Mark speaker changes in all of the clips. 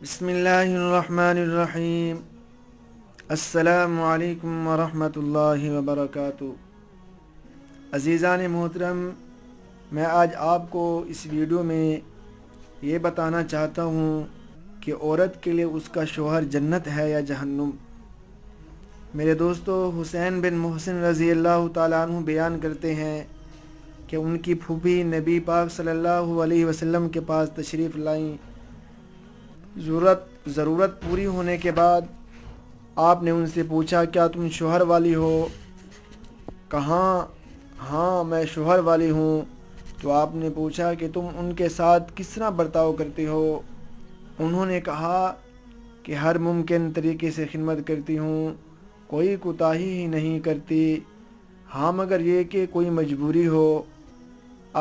Speaker 1: بسم اللہ الرحمن الرحیم۔ السلام علیکم ورحمۃ اللہ وبرکاتہ۔ عزیزان محترم، میں آج آپ کو اس ویڈیو میں یہ بتانا چاہتا ہوں کہ عورت کے لیے اس کا شوہر جنت ہے یا جہنم۔ میرے دوستو، حسین بن محسن رضی اللہ تعالیٰ عنہ بیان کرتے ہیں کہ ان کی پھوپھی نبی پاک صلی اللہ علیہ وسلم کے پاس تشریف لائیں۔ ضرورت پوری ہونے کے بعد آپ نے ان سے پوچھا، کیا تم شوہر والی ہو؟ کہاں ہاں میں شوہر والی ہوں۔ تو آپ نے پوچھا کہ تم ان کے ساتھ کس طرح برتاؤ کرتی ہو؟ انہوں نے کہا کہ ہر ممکن طریقے سے خدمت کرتی ہوں، کوئی کوتاہی ہی نہیں کرتی، ہاں مگر یہ کہ کوئی مجبوری ہو۔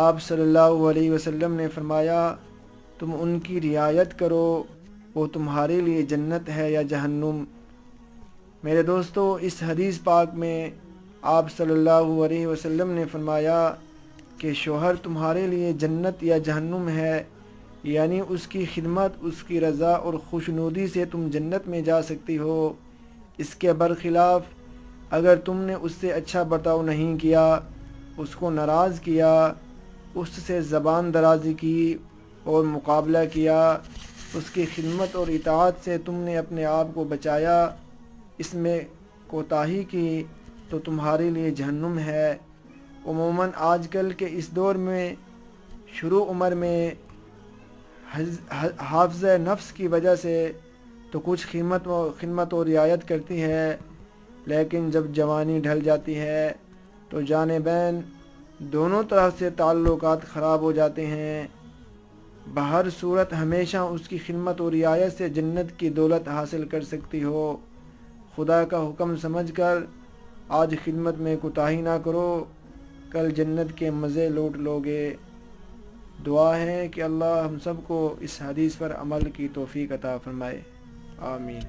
Speaker 1: آپ صلی اللہ علیہ وسلم نے فرمایا، تم ان کی رعایت کرو، وہ تمہارے لیے جنت ہے یا جہنم۔ میرے دوستو، اس حدیث پاک میں آپ صلی اللہ علیہ وسلم نے فرمایا کہ شوہر تمہارے لیے جنت یا جہنم ہے، یعنی اس کی خدمت، اس کی رضا اور خوشنودی سے تم جنت میں جا سکتی ہو۔ اس کے برخلاف اگر تم نے اس سے اچھا برتاؤ نہیں کیا، اس کو ناراض کیا، اس سے زبان درازی کی اور مقابلہ کیا، اس کی خدمت اور اطاعت سے تم نے اپنے آپ کو بچایا، اس میں کوتاہی کی، تو تمہارے لیے جہنم ہے۔ عموماً آج کل کے اس دور میں شروع عمر میں حافظ نفس کی وجہ سے تو کچھ خدمت اور رعایت کرتی ہے، لیکن جب جوانی ڈھل جاتی ہے تو جانبین دونوں طرف سے تعلقات خراب ہو جاتے ہیں۔ بہر صورت ہمیشہ اس کی خدمت اور رعایت سے جنت کی دولت حاصل کر سکتی ہو۔ خدا کا حکم سمجھ کر آج خدمت میں کوتاہی نہ کرو، کل جنت کے مزے لوٹ لو گے۔ دعا ہے کہ اللہ ہم سب کو اس حدیث پر عمل کی توفیق عطا فرمائے، آمین۔